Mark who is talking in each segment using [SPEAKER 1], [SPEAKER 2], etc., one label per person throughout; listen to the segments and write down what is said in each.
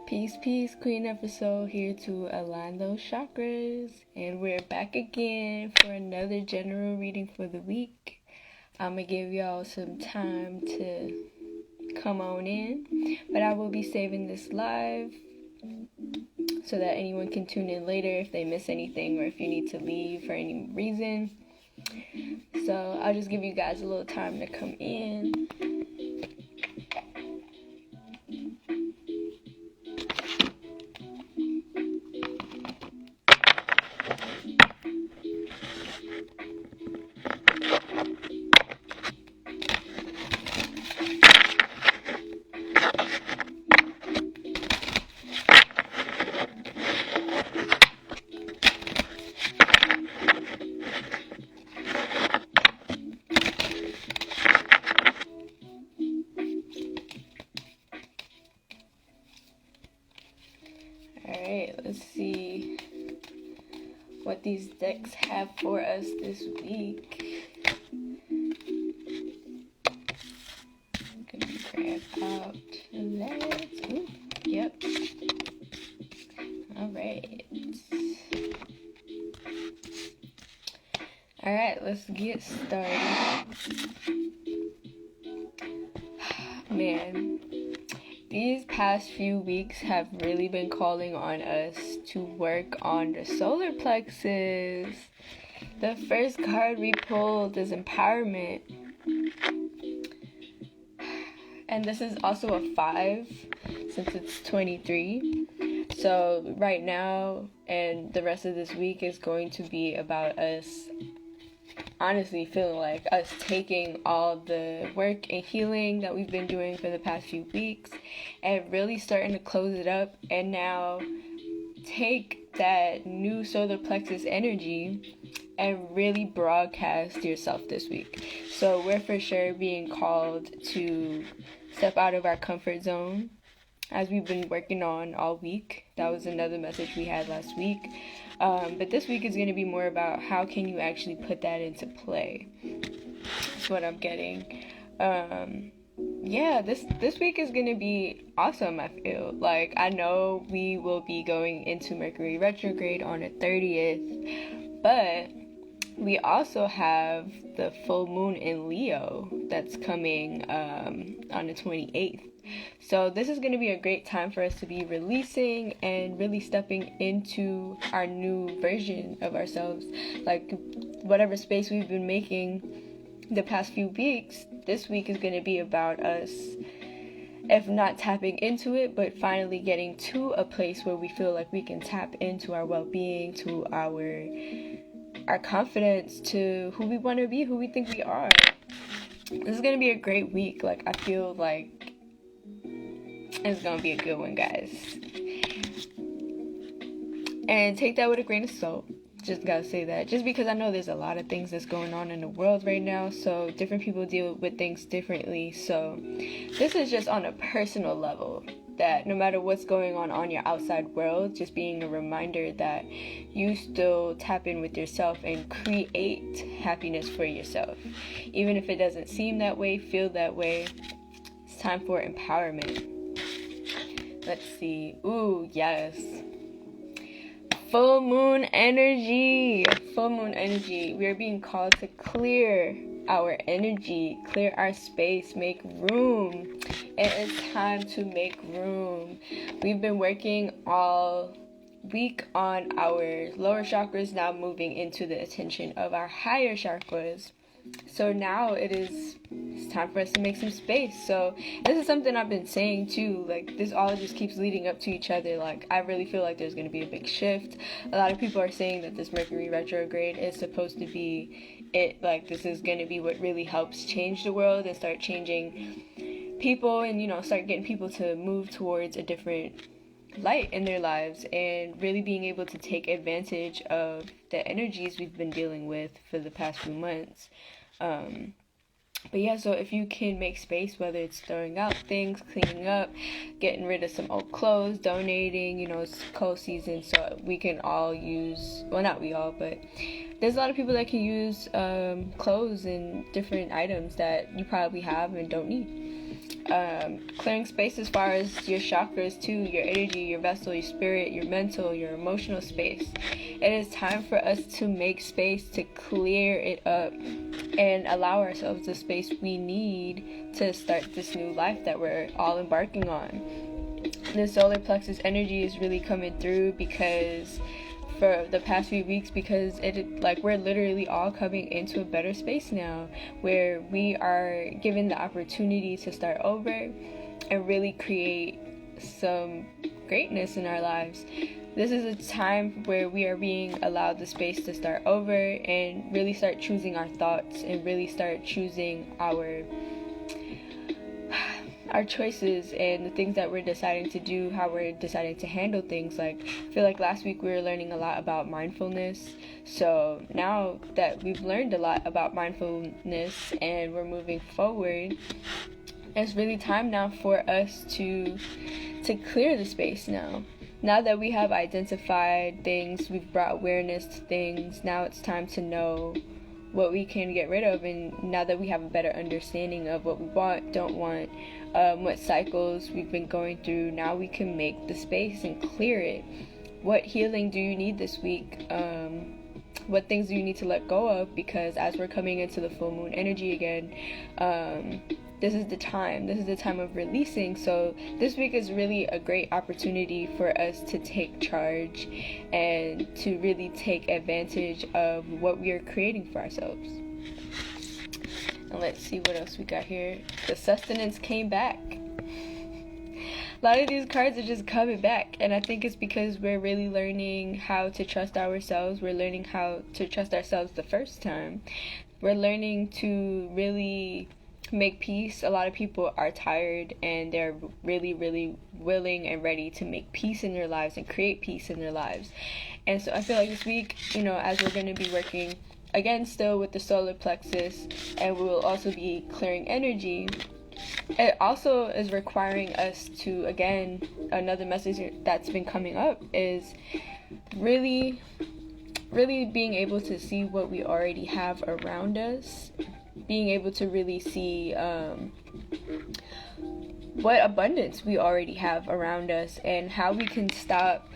[SPEAKER 1] Peace, peace, Queen episode here to align those chakras. And we're back again for another general reading for the week. I'm going to give y'all some time to come on in, but I will be saving this live so that anyone can tune in later if they miss anything or if you need to leave for any reason. So I'll just give you guys a little time to come in. Alright, let's see what these decks have for us this week. I'm gonna grab out that. Ooh, yep. Alright. Alright, let's get started. Man. These past few weeks have really been calling on us to work on the solar plexus. The first card we pulled is empowerment. And this is also a 5 since it's 23. So right now and the rest of this week is going to be about us honestly feeling like us taking all the work and healing that we've been doing for the past few weeks and really starting to close it up and now take that new solar plexus energy and really broadcast yourself this week. So we're for sure being called to step out of our comfort zone as we've been working on all week. That was another message we had last week. But this week is going to be more about how can you actually put that into play. That's what I'm getting. This week is going to be awesome, I feel. Like, I know we will be going into Mercury Retrograde on the 30th, but we also have the full moon in Leo that's coming on the 28th. So this is going to be a great time for us to be releasing and really stepping into our new version of ourselves. Like, whatever space we've been making the past few weeks, this week is going to be about us, if not tapping into it, but finally getting to a place where we feel like we can tap into our well-being, to our confidence, to who we want to be, who we think we are. This is going to be a great week. Like, I feel like it's going to be a good one, guys. And take that with a grain of salt. Just gotta say that. Just because I know there's a lot of things that's going on in the world right now. So different people deal with things differently. So this is just on a personal level. That no matter what's going on your outside world, just being a reminder that you still tap in with yourself and create happiness for yourself. Even if it doesn't seem that way, feel that way. It's time for empowerment. Let's see. Ooh, yes. Full moon energy. Full moon energy. We are being called to clear our energy, clear our space, make room. It is time to make room. We've been working all week on our lower chakras, now moving into the attention of our higher chakras. So now it's time for us to make some space. So this is something I've been saying too, like this all just keeps leading up to each other. Like, I really feel like there's going to be a big shift. A lot of people are saying that this Mercury retrograde is supposed to be it, like this is going to be what really helps change the world and start changing people and, you know, start getting people to move towards a different light in their lives and really being able to take advantage of the energies we've been dealing with for the past few months. But yeah, so if you can make space, whether it's throwing out things, cleaning up, getting rid of some old clothes, donating, you know, it's cold season, so we can all use, well, not we all, but there's a lot of people that can use clothes and different items that you probably have and don't need. clearing space as far as your chakras too, your energy, your vessel, your spirit, your mental, your emotional space. It is time for us to make space to clear it up and allow ourselves the space we need to start this new life that we're all embarking on. The solar plexus energy is really coming through because for the past few weeks, because we're literally all coming into a better space now where we are given the opportunity to start over and really create some greatness in our lives. This is a time where we are being allowed the space to start over and really start choosing our thoughts and really start choosing our choices and the things that we're deciding to do, how we're deciding to handle things. Like, I feel like last week we were learning a lot about mindfulness. So now that we've learned a lot about mindfulness and we're moving forward, it's really time now for us to clear the space now. Now that we have identified things, we've brought awareness to things, now it's time to know what we can get rid of. And now that we have a better understanding of what we want, don't want, what cycles we've been going through, now we can make the space and clear it. What healing do you need this week? What things do you need to let go of? Because as we're coming into the full moon energy again, this is the time of releasing. So this week is really a great opportunity for us to take charge and to really take advantage of what we are creating for ourselves. And let's see what else we got here. The sustenance came back. A lot of these cards are just coming back, and I think it's because we're really learning how to trust ourselves. We're learning how to trust ourselves the first time. We're learning to really make peace. A lot of people are tired and they're really, really willing and ready to make peace in their lives and create peace in their lives. And so I feel like this week, as we're going to be working again still with the solar plexus, and we will also be clearing energy, it also is requiring us to, again, another message that's been coming up is really being able to see what we already have around us, being able to really see what abundance we already have around us and how we can stop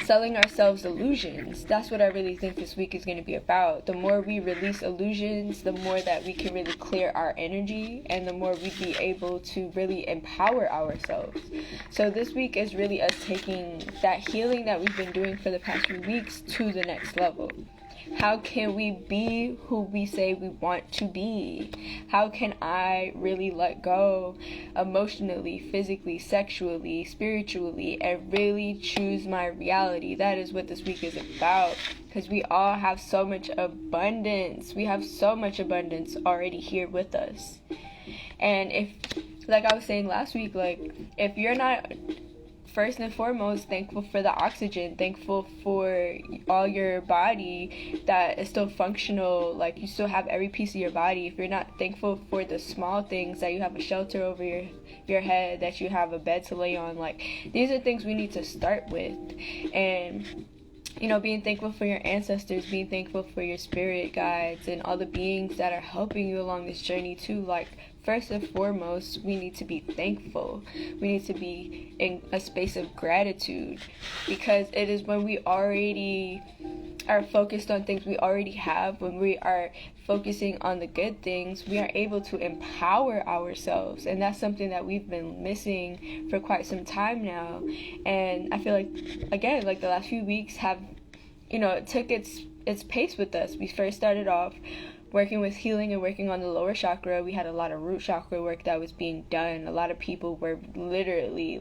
[SPEAKER 1] selling ourselves illusions. That's what I really think this week is going to be about. The more we release illusions, the more that we can really clear our energy, and the more we'd be able to really empower ourselves. So this week is really us taking that healing that we've been doing for the past few weeks to the next level. How can we be who we say we want to be? How can I really let go emotionally, physically, sexually, spiritually, and really choose my reality? That is what this week is about, because we all have so much abundance. We have so much abundance already here with us. And if, like I was saying last week, if you're not first and foremost thankful for the oxygen, thankful for all your body that is still functional, like you still have every piece of your body, if you're not thankful for the small things, that you have a shelter over your head, that you have a bed to lay on, these are things we need to start with. And being thankful for your ancestors, being thankful for your spirit guides and all the beings that are helping you along this journey too. First and foremost, we need to be thankful. We need to be in a space of gratitude, because it is when we already are focused on things we already have, when we are focusing on the good things, we are able to empower ourselves. And that's something that we've been missing for quite some time now. And I feel like, again, the last few weeks have, it took its pace with us. We first started off working with healing and working on the lower chakra. We had a lot of root chakra work that was being done. A lot of people were literally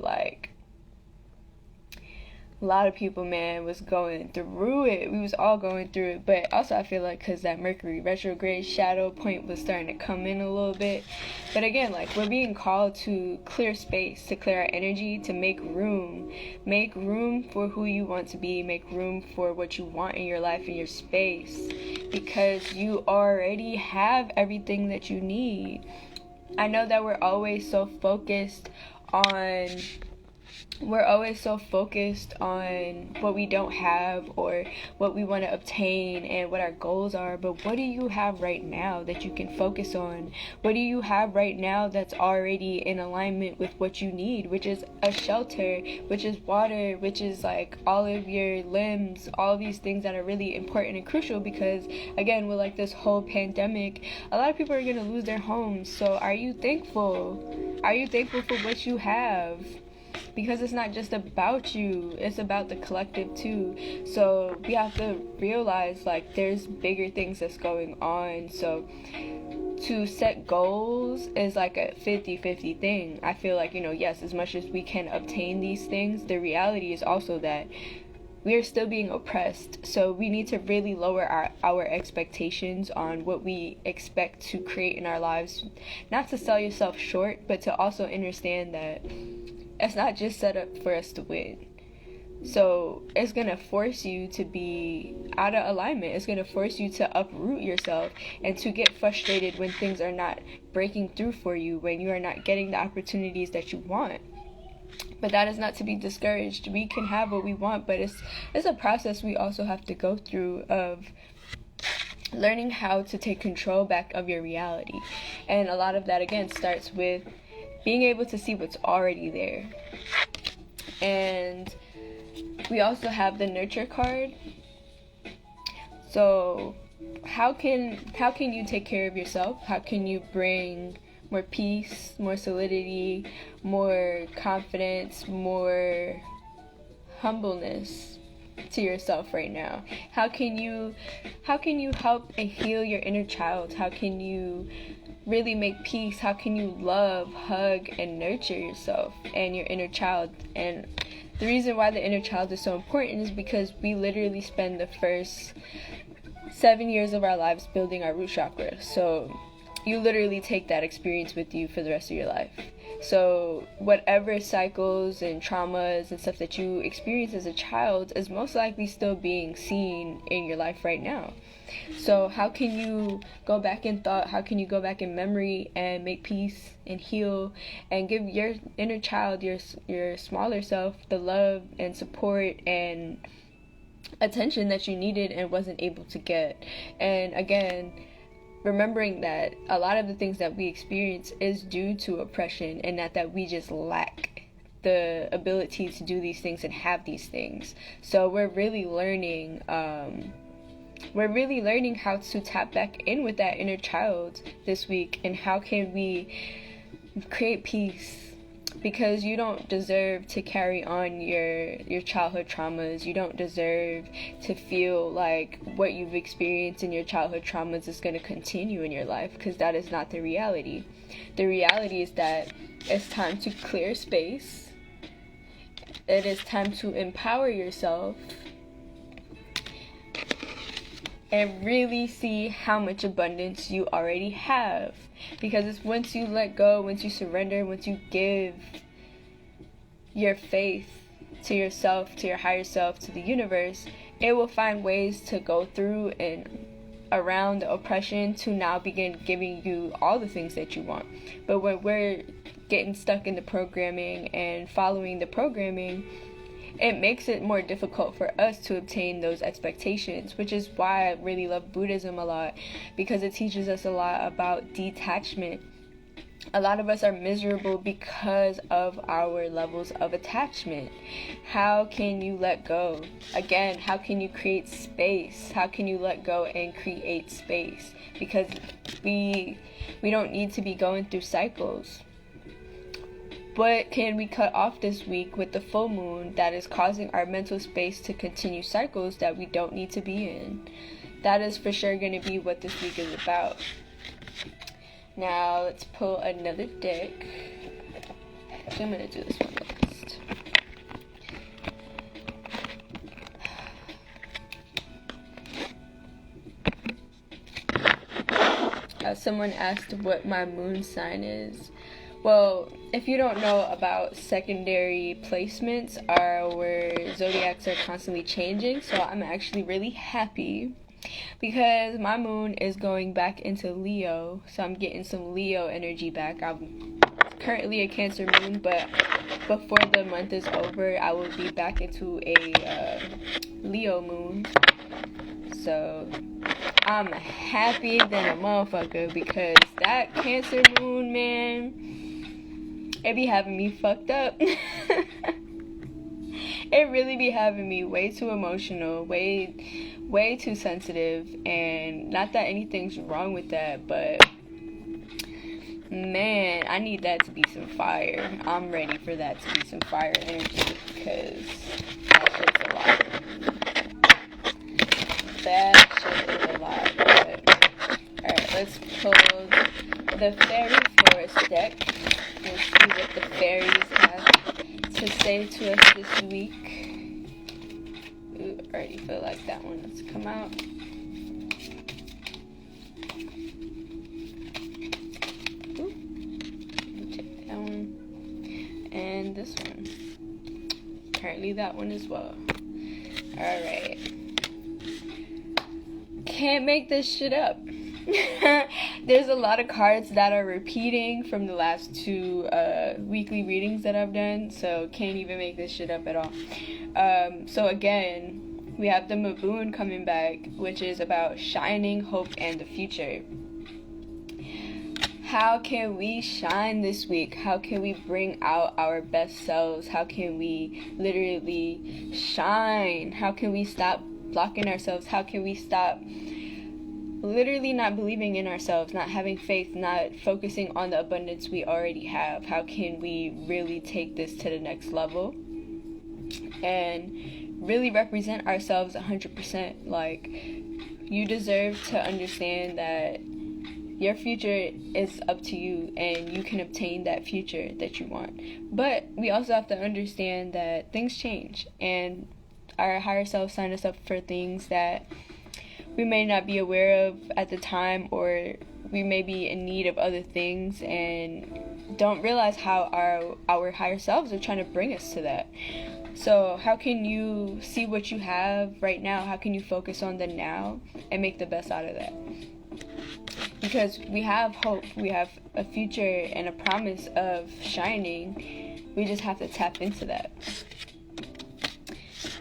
[SPEAKER 1] a lot of people, man, was going through it. We was all going through it. But also I feel like because that Mercury Retrograde shadow point was starting to come in a little bit. But again, we're being called to clear space, to clear our energy, to make room. Make room for who you want to be. Make room for what you want in your life, in your space. Because you already have everything that you need. I know that we're always so focused on we're always so focused on what we don't have or what we want to obtain and what our goals are, but what do you have right now that you can focus on? What do you have right now that's already in alignment with what you need, which is a shelter, which is water, which is like all of your limbs, all these things that are really important and crucial, because again, with like this whole pandemic, a lot of people are going to lose their homes. So are you thankful? Are you thankful for what you have? Because it's not just about you, it's about the collective too. So we have to realize like there's bigger things that's going on. So to set goals is like a 50-50 thing. I feel like, yes, as much as we can obtain these things, the reality is also that we are still being oppressed. So we need to really lower our expectations on what we expect to create in our lives. Not to sell yourself short, but to also understand that it's not just set up for us to win. So it's going to force you to be out of alignment. It's going to force you to uproot yourself and to get frustrated when things are not breaking through for you, when you are not getting the opportunities that you want. But that is not to be discouraged. We can have what we want, but it's a process we also have to go through of learning how to take control back of your reality. And a lot of that, again, starts with being able to see what's already there. And we also have the nurture card. So how can you take care of yourself? How can you bring more peace, more solidity, more confidence, more humbleness to yourself right now? How can you help and heal your inner child? How can you really make peace? How can you love, hug, and nurture yourself and your inner child? And the reason why the inner child is so important is because we literally spend the first 7 years of our lives building our root chakra. So you literally take that experience with you for the rest of your life. So whatever cycles and traumas and stuff that you experience as a child is most likely still being seen in your life right now. So how can you go back in thought? How can you go back in memory and make peace and heal and give your inner child, your smaller self, the love and support and attention that you needed and wasn't able to get? And again, remembering that a lot of the things that we experience is due to oppression, and that we just lack the ability to do these things and have these things. So we're really learning how to tap back in with that inner child this week, and how can we create peace. Because you don't deserve to carry on your childhood traumas. You don't deserve to feel like what you've experienced in your childhood traumas is going to continue in your life, because that is not the reality. The reality is that it's time to clear space. It is time to empower yourself and really see how much abundance you already have. Because it's once you let go, once you surrender, once you give your faith to yourself, to your higher self, to the universe, it will find ways to go through and around the oppression to now begin giving you all the things that you want. But when we're getting stuck in the programming and following the programming, it makes it more difficult for us to obtain those expectations, which is why I really love Buddhism a lot, because it teaches us a lot about detachment. A lot of us are miserable because of our levels of attachment. How can you let go? Again, how can you create space? How can you let go and create space? Because we don't need to be going through cycles. What can we cut off this week with the full moon that is causing our mental space to continue cycles that we don't need to be in? That is for sure going to be what this week is about. Now let's pull another deck. Actually, I'm going to do this one last. Someone asked what my moon sign is. Well, if you don't know about secondary placements, our zodiacs are constantly changing, so I'm actually really happy because my moon is going back into Leo, so I'm getting some Leo energy back. I'm currently a Cancer moon, but before the month is over, I will be back into a Leo moon. So I'm happy than a motherfucker, because that Cancer moon, man, it be having me fucked up. It really be having me way too emotional, way too sensitive, and not that anything's wrong with that, but man, I need that to be some fire. I'm ready for that to be some fire energy, because that shit's a lot. That shit is a lot. But alright, let's pull the Fairy Forest deck and see what the fairies have to say to us this week. Ooh, I already feel like that one wants to come out. Ooh, check that one. And this one. Apparently that one as well. Alright. Can't make this shit up. There's a lot of cards that are repeating from the last two weekly readings that I've done, so can't even make this shit up at all. So again, we have the Maboon coming back, which is about shining, hope, and the future. How can we shine this week? How can we bring out our best selves? How can we literally shine? How can we stop blocking ourselves? How can we stop literally not believing in ourselves, not having faith, not focusing on the abundance we already have? How can we really take this to the next level and really represent ourselves 100%? Like, you deserve to understand that your future is up to you, and you can obtain that future that you want. But we also have to understand that things change, and our higher self sign us up for things that we may not be aware of at the time, or we may be in need of other things and don't realize how our higher selves are trying to bring us to that. So how can you see what you have right now? How can you focus on the now and make the best out of that? Because we have hope, we have a future and a promise of shining. We just have to tap into that.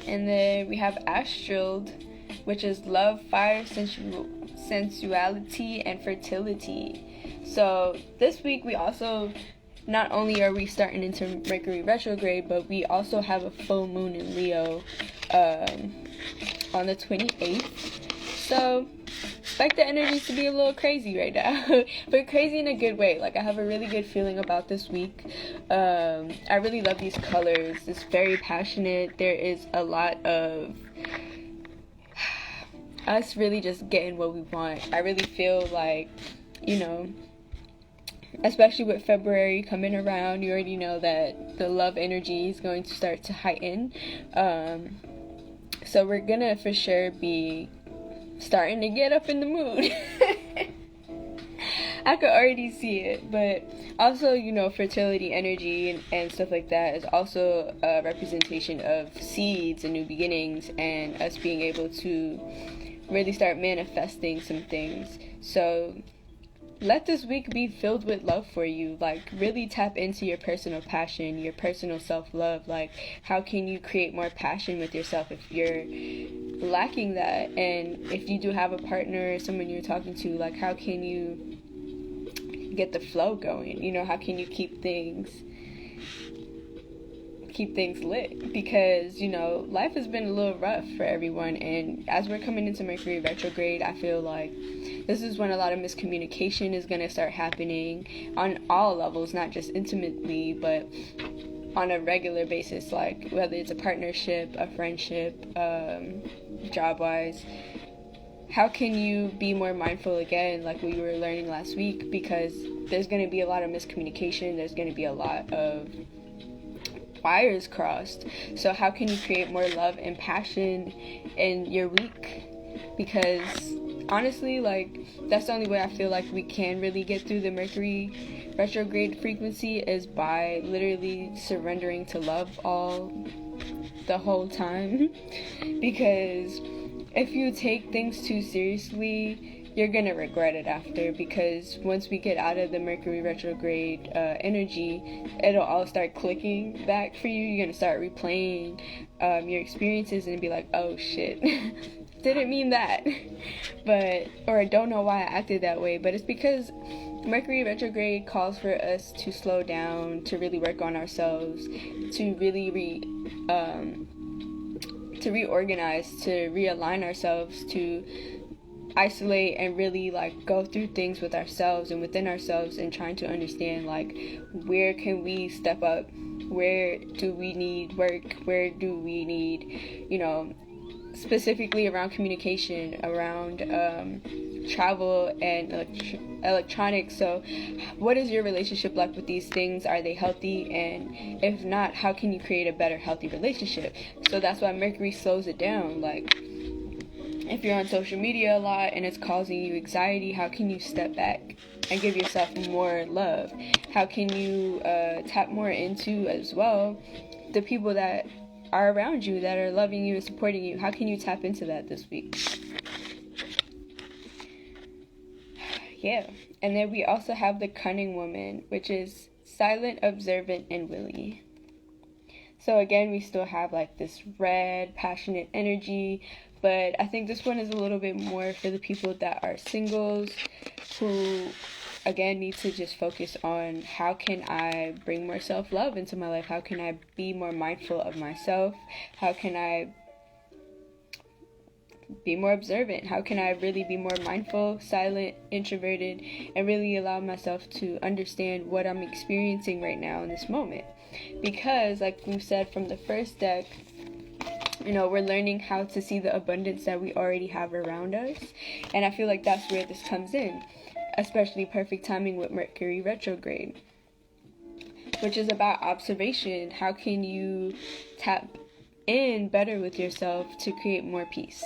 [SPEAKER 1] And then we have Astral, which is love, fire, sensuality, and fertility. So this week we also, not only are we starting into Mercury Retrograde, but we also have a full moon in Leo on the 28th. So expect the energies to be a little crazy right now, but crazy in a good way. Like, I have a really good feeling about this week. I really love these colors. It's very passionate. There is a lot of us really just getting what we want. I really feel like, you know, especially with February coming around, you already know that the love energy is going to start to heighten. So we're gonna for sure be starting to get up in the mood. I could already see it. But also, you know, fertility energy and stuff like that is also a representation of seeds and new beginnings, and us being able to really start manifesting some things. So let this week be filled with love for you. Like, really tap into your personal passion, your personal self-love. Like, how can you create more passion with yourself if you're lacking that? And if you do have a partner or someone you're talking to, like, how can you get the flow going? You know, how can you keep things lit? Because, you know, life has been a little rough for everyone, and as we're coming into Mercury retrograde, I feel like this is when a lot of miscommunication is going to start happening on all levels, not just intimately, but on a regular basis, like whether it's a partnership, a friendship, job-wise. How can you be more mindful again, like we were learning last week? Because there's going to be a lot of miscommunication, there's going to be a lot of wires crossed. So how can you create more love and passion in your week? Because honestly, like, that's the only way I feel like we can really get through the Mercury retrograde frequency, is by literally surrendering to love all the whole time. Because if you take things too seriously, you're gonna regret it after, because once we get out of the Mercury retrograde energy, it'll all start clicking back for you. You're gonna start replaying your experiences and be like, oh shit, didn't mean that, or I don't know why I acted that way. But it's because Mercury retrograde calls for us to slow down, to really work on ourselves, to really reorganize, to realign ourselves, to isolate and really like go through things with ourselves and within ourselves, and trying to understand like where can we step up, where do we need work, where do we need, specifically around communication, around travel and electronics. So what is your relationship like with these things? Are they healthy? And if not, how can you create a better, healthy relationship? So that's why Mercury slows it down. Like, if you're on social media a lot and it's causing you anxiety, how can you step back and give yourself more love? How can you tap more into, as well, the people that are around you, that are loving you and supporting you? How can you tap into that this week? Yeah. And then we also have the cunning woman, which is silent, observant, and willing. So again, we still have like this red, passionate energy, but I think this one is a little bit more for the people that are singles, who again need to just focus on, how can I bring more self-love into my life? How can I be more mindful of myself? How can I be more observant? How can I really be more mindful, silent, introverted, and really allow myself to understand what I'm experiencing right now in this moment? Because like we said from the first deck, we're learning how to see the abundance that we already have around us. And I feel like that's where this comes in, especially perfect timing with Mercury retrograde, which is about observation. How can you tap in better with yourself to create more peace?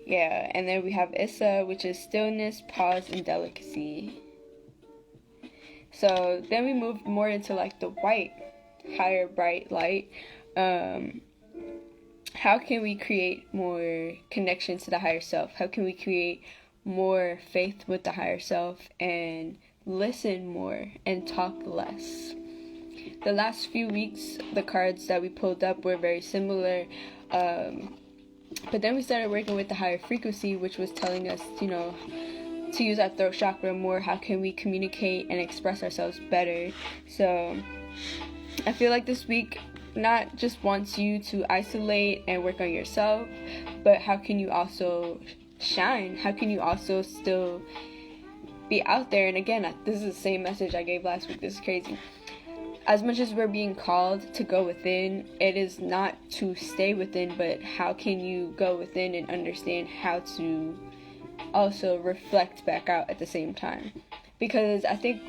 [SPEAKER 1] Yeah, and then we have Issa, which is stillness, pause, and delicacy. So then we move more into like the white, higher bright light. How can we create more connection to the higher self? How can we create more faith with the higher self and listen more and talk less? The last few weeks, the cards that we pulled up were very similar, but then we started working with the higher frequency, which was telling us, to use our throat chakra more. How can we communicate and express ourselves better? So I feel like this week not just wants you to isolate and work on yourself, but how can you also shine? How can you also still be out there? And again, this is the same message I gave last week. This is crazy. As much as we're being called to go within, it is not to stay within, but how can you go within and understand how to also reflect back out at the same time? Because I think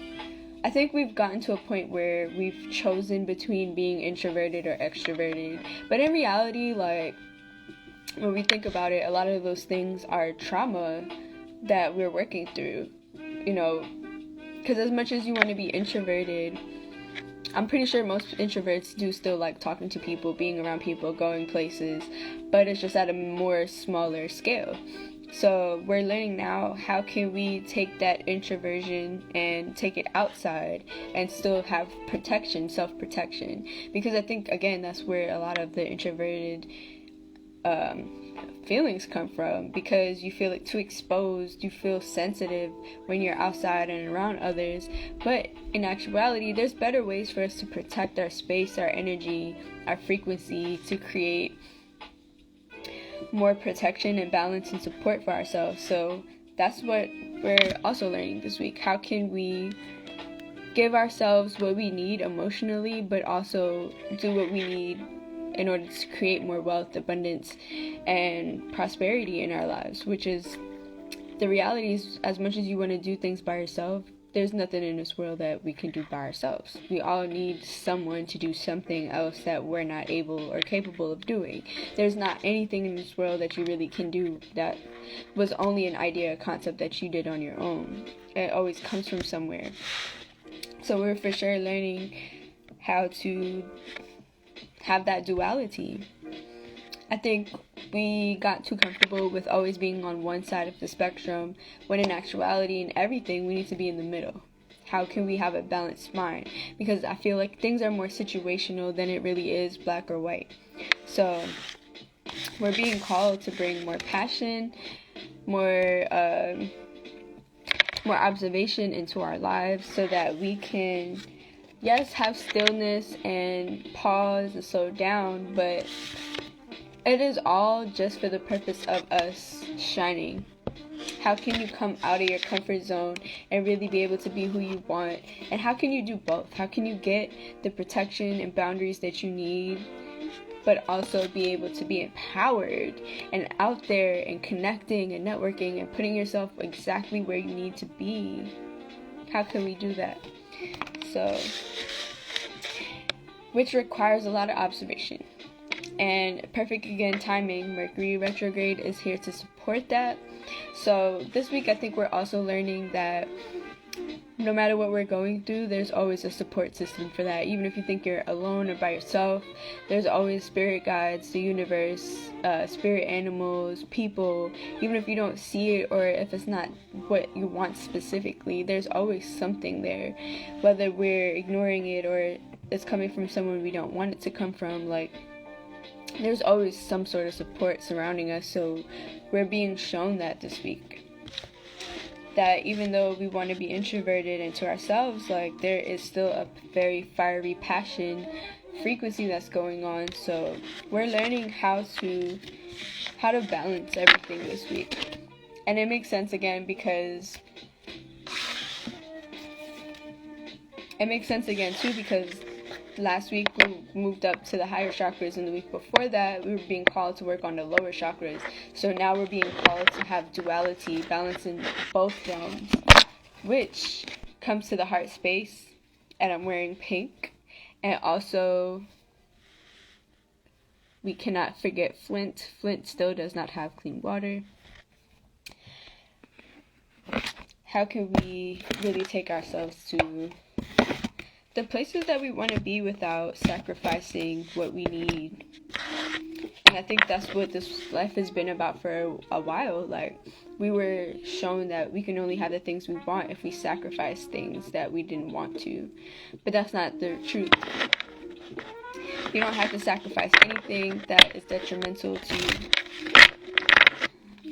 [SPEAKER 1] we've gotten to a point where we've chosen between being introverted or extroverted. But in reality, like, when we think about it, a lot of those things are trauma that we're working through, because as much as you want to be introverted, I'm pretty sure most introverts do still like talking to people, being around people, going places, but it's just at a more smaller scale. So we're learning now, how can we take that introversion and take it outside and still have protection, self-protection? Because I think, again, that's where a lot of the introverted feelings come from, because you feel too exposed, you feel sensitive when you're outside and around others. But in actuality, there's better ways for us to protect our space, our energy, our frequency, to create more protection and balance and support for ourselves. So that's what we're also learning this week. How can we give ourselves what we need emotionally, but also do what we need in order to create more wealth, abundance, and prosperity in our lives? Which is, the reality is, as much as you want to do things by yourself, there's nothing in this world that we can do by ourselves. We all need someone to do something else that we're not able or capable of doing. There's not anything in this world that you really can do that was only an idea, a concept that you did on your own. It always comes from somewhere. So we're for sure learning how to have that duality. I think we got too comfortable with always being on one side of the spectrum, when in actuality, in everything, we need to be in the middle. How can we have a balanced mind? Because I feel like things are more situational than it really is black or white. So we're being called to bring more passion, more observation into our lives, so that we can, yes, have stillness and pause and slow down, but it is all just for the purpose of us shining. How can you come out of your comfort zone and really be able to be who you want? And how can you do both? How can you get the protection and boundaries that you need, but also be able to be empowered and out there and connecting and networking and putting yourself exactly where you need to be? How can we do that? So, which requires a lot of observation. And perfect, again, timing. Mercury Retrograde is here to support that. So this week I think we're also learning that no matter what we're going through, there's always a support system for that. Even if you think you're alone or by yourself, there's always spirit guides, the universe, spirit animals, people. Even if you don't see it, or if it's not what you want specifically, there's always something there. Whether we're ignoring it or it's coming from someone we don't want it to come from, like, there's always some sort of support surrounding us. So we're being shown that this week, that even though we want to be introverted into ourselves, like, there is still a very fiery passion frequency that's going on. So we're learning how to balance everything this week. And it makes sense again because last week we moved up to the higher chakras, and the week before that we were being called to work on the lower chakras. So now we're being called to have duality, balance in both realms, which comes to the heart space. And I'm wearing pink. And also, we cannot forget Flint. Flint still does not have clean water. How can we really take ourselves to the places that we want to be without sacrificing what we need? And I think that's what this life has been about for a while. Like, we were shown that we can only have the things we want if we sacrifice things that we didn't want to. But that's not the truth. You don't have to sacrifice anything that is detrimental to you.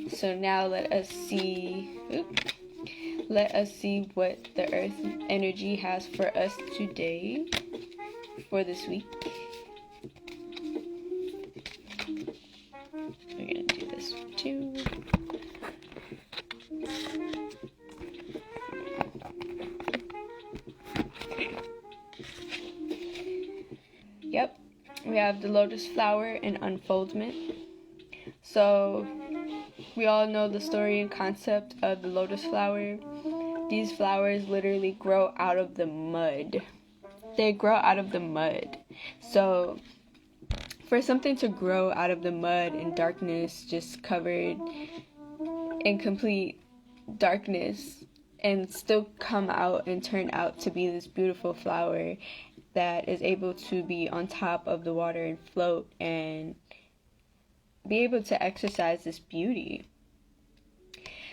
[SPEAKER 1] So now let us see what the earth energy has for us today, for this week. We're going to do this too. Yep, we have the lotus flower and unfoldment. So we all know the story and concept of the lotus flower. These flowers literally grow out of the mud. They grow out of the mud. So for something to grow out of the mud and darkness, just covered in complete darkness, and still come out and turn out to be this beautiful flower that is able to be on top of the water and float and be able to exercise this beauty.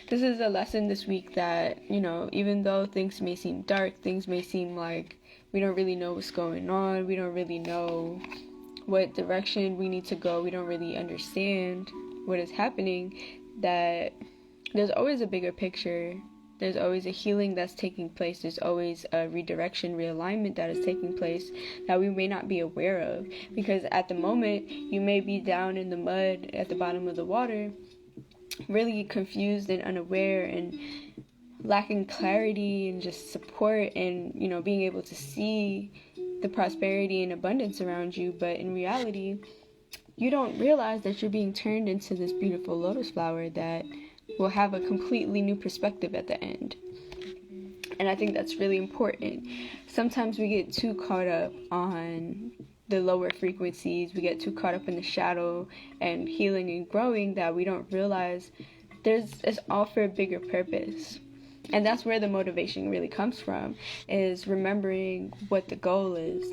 [SPEAKER 1] This is a lesson this week that, even though things may seem dark, things may seem like we don't really know what's going on, we don't really know what direction we need to go, we don't really understand what is happening, that there's always a bigger picture. There's always a healing that's taking place. There's always a redirection, realignment that is taking place that we may not be aware of. Because at the moment, you may be down in the mud at the bottom of the water, really confused and unaware and lacking clarity and just support and, being able to see the prosperity and abundance around you. But in reality, you don't realize that you're being turned into this beautiful lotus flower that will have a completely new perspective at the end. And I think that's really important. Sometimes we get too caught up on the lower frequencies, we get too caught up in the shadow and healing and growing, that we don't realize it's all for a bigger purpose. And that's where the motivation really comes from, is remembering what the goal is.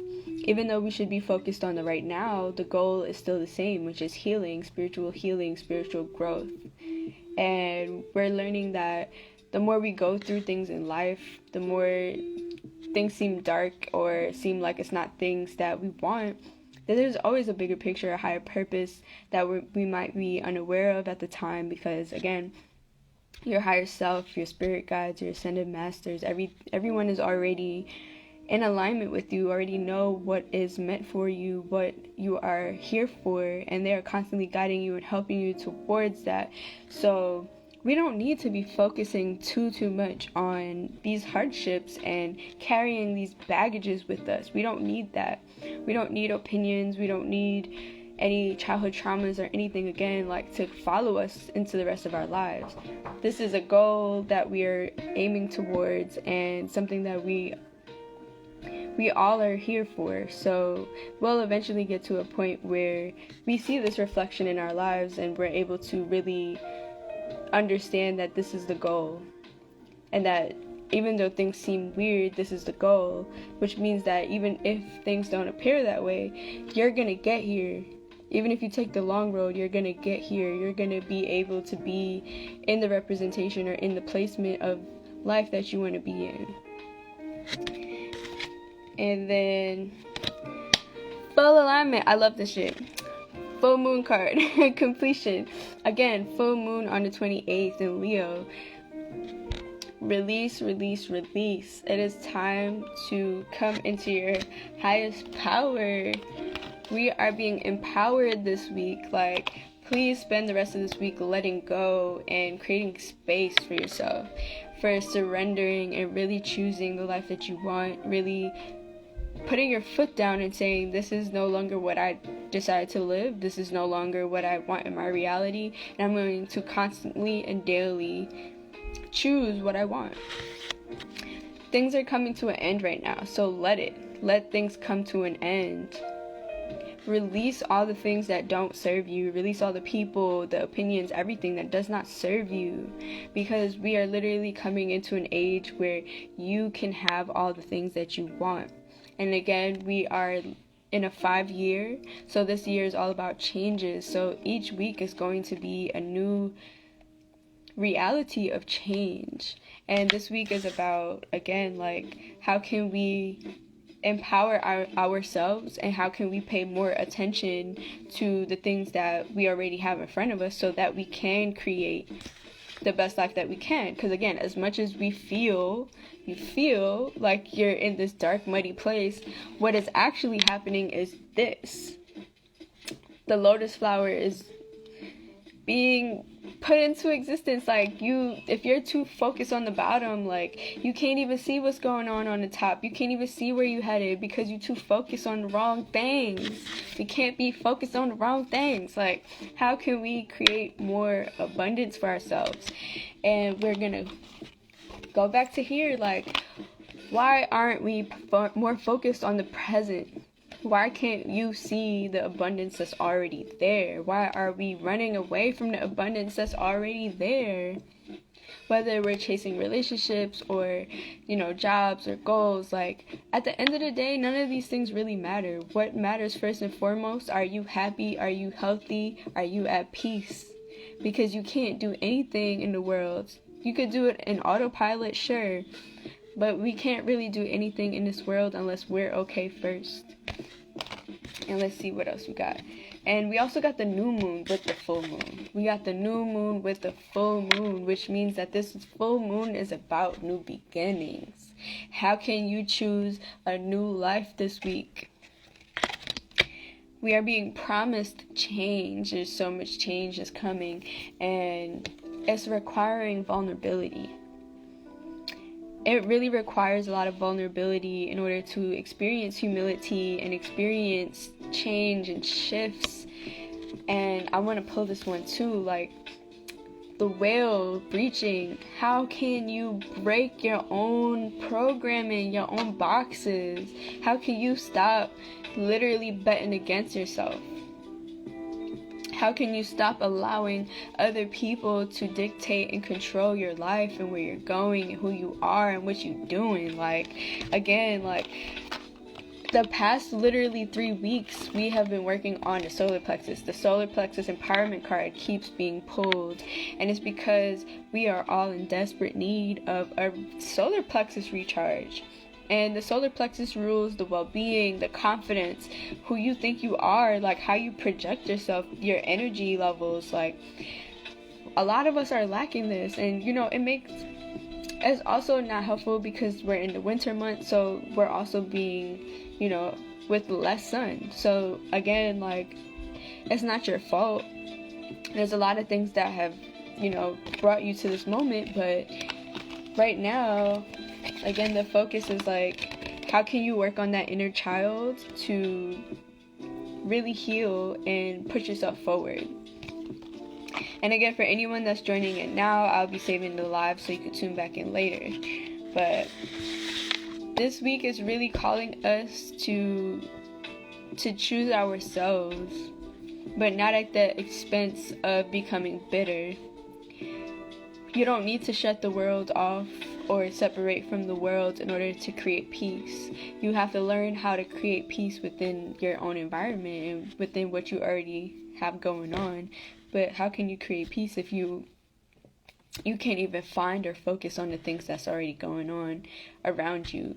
[SPEAKER 1] Even though we should be focused on the right now, the goal is still the same, which is healing, spiritual growth. And we're learning that the more we go through things in life, the more things seem dark or seem like it's not things that we want, that there's always a bigger picture, a higher purpose that we might be unaware of at the time. Because again, your higher self, your spirit guides, your ascended masters, everyone is already in alignment with you, already know what is meant for you, what you are here for, and they are constantly guiding you and helping you towards that. So we don't need to be focusing too much on these hardships and carrying these baggages with us. We don't need that. We don't need opinions. We don't need any childhood traumas or anything, again, like to follow us into the rest of our lives. This is a goal that we are aiming towards, and something that we all are here for. So we'll eventually get to a point where we see this reflection in our lives, and we're able to really understand that this is the goal, and that even though things seem weird, this is the goal, which means that even if things don't appear that way, you're gonna get here. Even if you take the long road, you're gonna get here. You're gonna be able to be in the representation or in the placement of life that you want to be in. And then full alignment. I love this shit. Full moon card. Completion. Again, full moon on the 28th in Leo. Release. It is time to come into your highest power. We are being empowered this week. Like, please spend the rest of this week letting go and creating space for yourself, for surrendering and really choosing the life that you want, really putting your foot down and saying, this is no longer what I decided to live, this is no longer what I want in my reality, and I'm going to constantly and daily choose what I want. Things are coming to an end right now, so let things come to an end. Release all the things that don't serve you. Release all the people, the opinions, everything that does not serve you. Because we are literally coming into an age where you can have all the things that you want. And again, we are in a 5-year. So this year is all about changes. So each week is going to be a new reality of change. And this week is about, again, like, how can we empower ourselves, and how can we pay more attention to the things that we already have in front of us, so that we can create the best life that we can. Because again, as much as you feel like you're in this dark, muddy place, what is actually happening is this: the lotus flower is being put into existence. Like, if you're too focused on the bottom, like, you can't even see what's going on the top. You can't even see where you headed because you're too focused on the wrong things. We can't be focused on the wrong things. Like, how can we create more abundance for ourselves? And we're gonna go back to here, like, why aren't we more focused on the present? Why can't you see the abundance that's already there? Why are we running away from the abundance that's already there? Whether we're chasing relationships or, jobs or goals, like, at the end of the day, none of these things really matter. What matters first and foremost, are you happy? Are you healthy? Are you at peace? Because you can't do anything in the world. You could do it in autopilot, sure, but we can't really do anything in this world unless we're okay first. And let's see what else we got. And we also got the new moon with the full moon. We got the new moon with the full moon, which means that this full moon is about new beginnings. How can you choose a new life this week? We are being promised change. There's so much change that's coming, and it's requiring vulnerability. It really requires a lot of vulnerability in order to experience humility and experience change and shifts. And I want to pull this one too, like the whale breaching. How can you break your own programming, your own boxes? How can you stop literally betting against yourself? How can you stop allowing other people to dictate and control your life and where you're going and who you are and what you're doing? Like, again, like, the past literally 3 weeks, we have been working on the solar plexus. The solar plexus empowerment card keeps being pulled, and it's because we are all in desperate need of a solar plexus recharge. And the solar plexus rules the well-being, the confidence, who you think you are, like how you project yourself, your energy levels. Like, a lot of us are lacking this, and it's also not helpful because we're in the winter months, so we're also being, with less sun. So again, like, it's not your fault. There's a lot of things that have, brought you to this moment, but right now, again, the focus is like, how can you work on that inner child to really heal and push yourself forward? And again, for anyone that's joining in now, I'll be saving the live so you can tune back in later. But this week is really calling us to choose ourselves, but not at the expense of becoming bitter. You don't need to shut the world off or separate from the world in order to create peace. You have to learn how to create peace within your own environment and within what you already have going on. But how can you create peace if you can't even find or focus on the things that's already going on around you?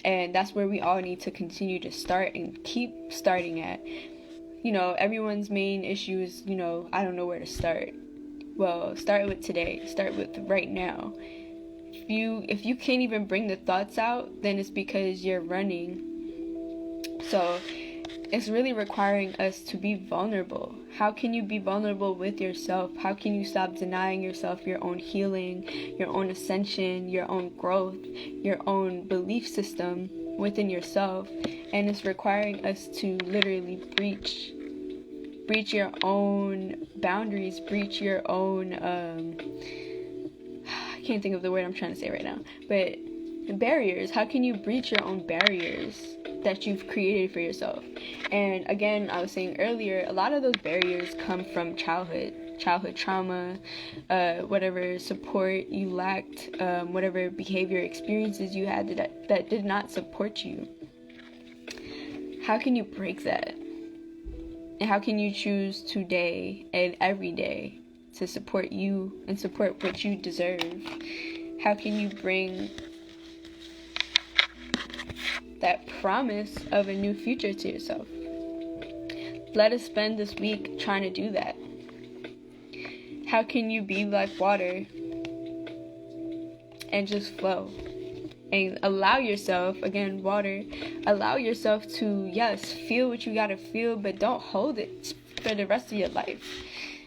[SPEAKER 1] And that's where we all need to continue to start and keep starting at. Everyone's main issue is, I don't know where to start. Well, start with today. Start with right now. If you can't even bring the thoughts out, then it's because you're running. So it's really requiring us to be vulnerable. How can you be vulnerable with yourself? How can you stop denying yourself your own healing, your own ascension, your own growth, your own belief system within yourself? And it's requiring us to literally breach your own boundaries, breach your own, I can't think of the word I'm trying to say right now, but barriers. How can you breach your own barriers that you've created for yourself? And again, I was saying earlier, a lot of those barriers come from childhood trauma, whatever support you lacked, whatever behavior experiences you had that did not support you. How can you break that? And how can you choose today and every day to support you and support what you deserve? How can you bring that promise of a new future to yourself? Let us spend this week trying to do that. How can you be like water and just flow? And allow yourself, again, water, allow yourself to, yes, feel what you gotta feel, but don't hold it for the rest of your life.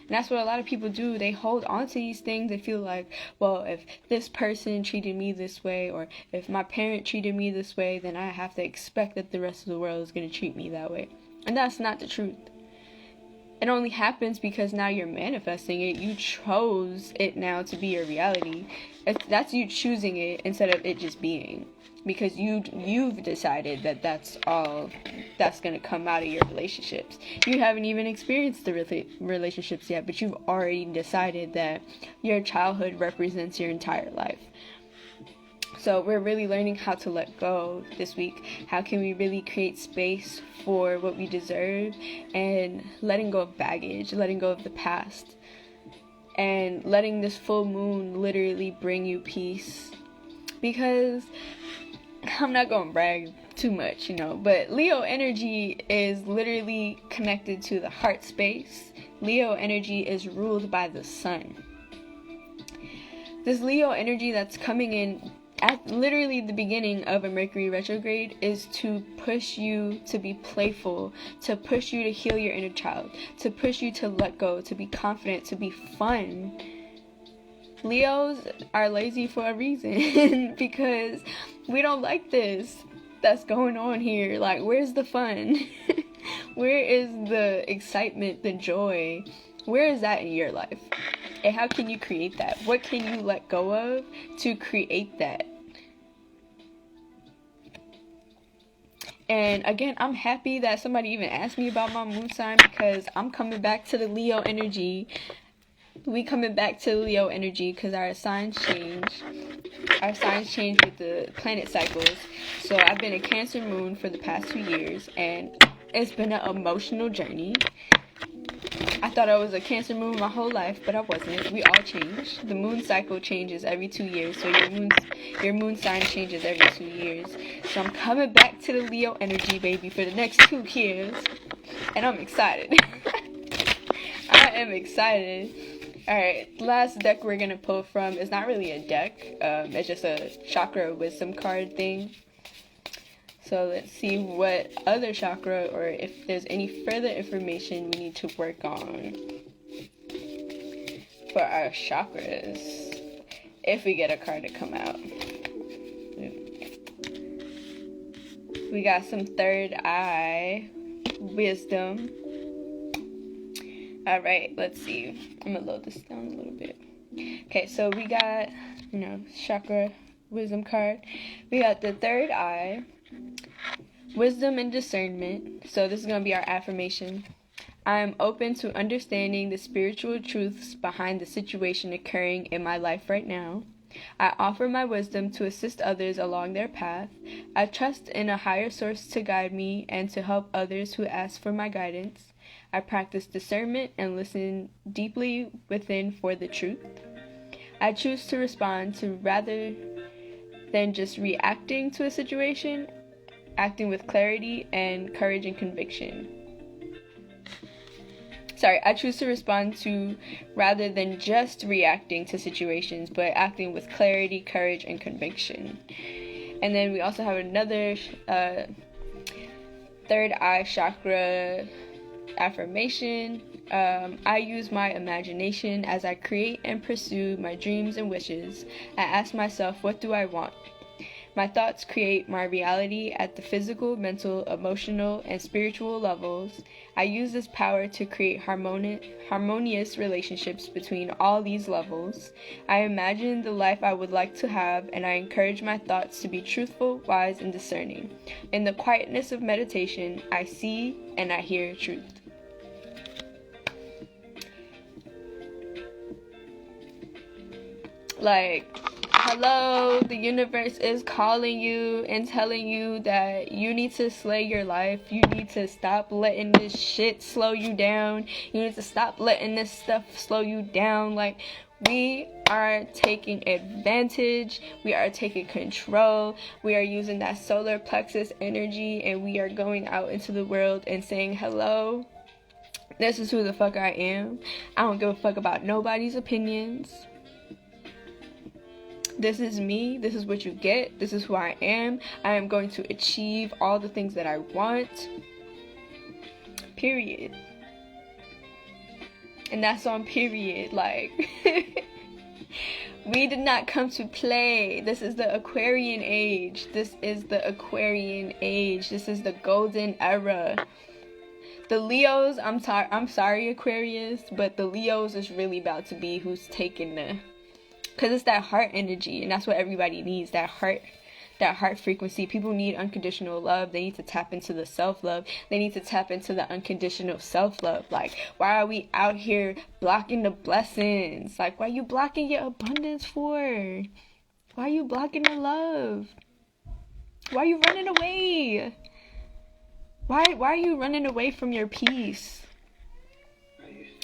[SPEAKER 1] And that's what a lot of people do. They hold on to these things and feel like, well, if this person treated me this way, or if my parent treated me this way, then I have to expect that the rest of the world is going to treat me that way. And that's not the truth. It only happens because now you're manifesting it. You chose it now to be your reality. That's you choosing it instead of it just being. Because you've decided that that's all that's going to come out of your relationships. You haven't even experienced the relationships yet, but you've already decided that your childhood represents your entire life. So we're really learning how to let go this week. How can we really create space for what we deserve, and letting go of baggage, letting go of the past, and letting this full moon literally bring you peace. Because I'm not going to brag too much, but Leo energy is literally connected to the heart space. Leo energy is ruled by the sun. This Leo energy that's coming in at literally the beginning of a Mercury retrograde is to push you to be playful, to push you to heal your inner child, to push you to let go, to be confident, to be fun. Leos are lazy for a reason because we don't like this that's going on here. Like, where's the fun? Where is the excitement, the joy? Where is that in your life? And how can you create that? What can you let go of to create that? And again, I'm happy that somebody even asked me about my moon sign, because I'm coming back to the Leo energy. We coming back to Leo energy because our signs change. Our signs change with the planet cycles. So I've been a Cancer moon for the past 2 years, and it's been an emotional journey. I thought I was a Cancer moon my whole life, but I wasn't. We all change. The moon cycle changes every 2 years, so your moon sign changes every 2 years. So I'm coming back to the Leo energy, baby, for the next 2 years, and I'm excited. I am excited. Alright, the last deck we're gonna pull from is not really a deck. It's just a chakra wisdom card thing. So let's see what other chakra, or if there's any further information we need to work on for our chakras, if we get a card to come out. We got some third eye wisdom. Alright, let's see. I'm gonna load this down a little bit. Okay, so we got, chakra wisdom card. We got the third eye, wisdom and discernment. So this is gonna be our affirmation. I am open to understanding the spiritual truths behind the situation occurring in my life right now. I offer my wisdom to assist others along their path. I trust in a higher source to guide me and to help others who ask for my guidance. I practice discernment and listen deeply within for the truth. I choose to respond to rather than just reacting to a situation, acting with clarity and courage and conviction. I choose to respond to rather than just reacting to situations, but acting with clarity, courage, and conviction. And then we also have another third eye chakra affirmation. I use my imagination as I create and pursue my dreams and wishes. I ask myself, what do I want? My thoughts create my reality at the physical, mental, emotional, and spiritual levels. I use this power to create harmonious relationships between all these levels. I imagine the life I would like to have, and I encourage my thoughts to be truthful, wise, and discerning. In the quietness of meditation, I see and I hear truth. Hello, the universe is calling you and telling you that you need to slay your life. You need to stop letting this shit slow you down. You need to stop letting this stuff slow you down. We are taking advantage. We are taking control. We are using that solar plexus energy, and we are going out into the world and saying, hello, this is who the fuck I am. I don't give a fuck about nobody's opinions. This is me. This is what you get. This is who I am. I am going to achieve all the things that I want. Period. And that's on period. We did not come to play. This is the Aquarian age. This is the Aquarian age. This is the golden era. The Leos, I'm sorry Aquarius, but the Leos is really about to be who's taking the... Because it's that heart energy, and that's what everybody needs, that heart frequency. People need unconditional love. They need to tap into the self-love. They need to tap into the unconditional self-love. Why are we out here blocking the blessings? Why are you blocking your abundance for? Why are you blocking the love? Why are you running away? Why are you running away from your peace?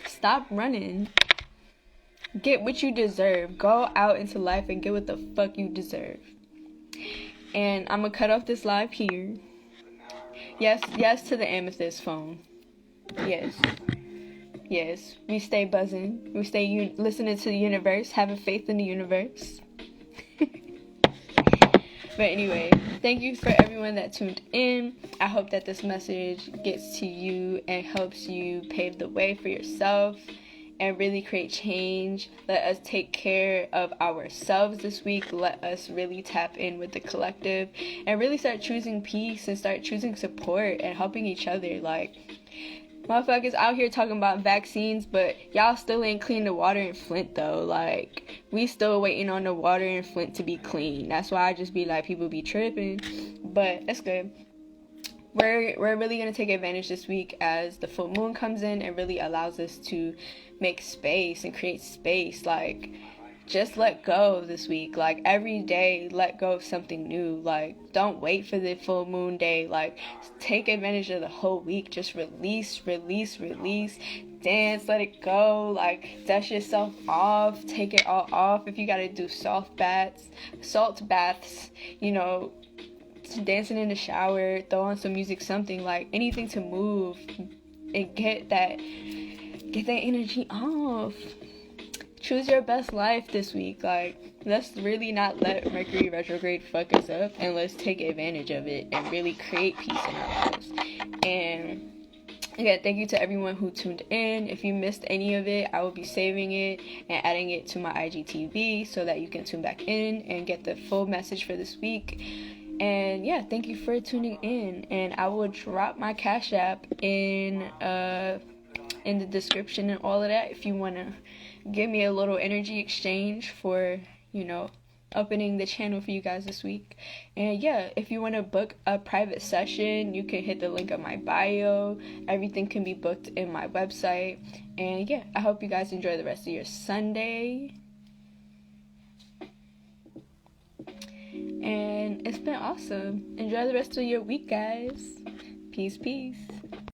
[SPEAKER 1] Stop running. Get what you deserve. Go out into life and get what the fuck you deserve. And I'm gonna cut off this live here. Yes to the amethyst phone. Yes. We stay buzzing. We stay listening to the universe, having faith in the universe. But anyway, thank you for everyone that tuned in. I hope that this message gets to you and helps you pave the way for yourself and really create change. Let us take care of ourselves this week. Let us really tap in with the collective and really start choosing peace and start choosing support and helping each other. Motherfuckers out here talking about vaccines, but y'all still ain't clean the water in Flint though. We still waiting on the water in Flint to be clean. That's why I just be people be tripping. But that's good. we're really going to take advantage this week as the full moon comes in and really allows us to make space and create space. Like, just let go this week. Like, every day, let go of something new. Like, don't wait for the full moon day. Like, take advantage of the whole week. Just release. Dance, let it go. Like, dust yourself off. Take it all off. If you gotta do salt baths, you know, dancing in the shower, throw on some music, something, like anything to move and get that energy off. Choose your best life this week. Like, let's really not let Mercury retrograde fuck us up, and let's take advantage of it and really create peace in our lives. And again, thank you to everyone who tuned in. If you missed any of it, I will be saving it and adding it to my IGTV so that you can tune back in and get the full message for this week. And yeah, thank you for tuning in. And I will drop my Cash App in the description and all of that if you want to give me a little energy exchange for, you know, opening the channel for you guys this week. And yeah, if you want to book a private session, you can hit the link on my bio. Everything can be booked in my website. And yeah, I hope you guys enjoy the rest of your Sunday. And it's been awesome. Enjoy the rest of your week, guys. Peace.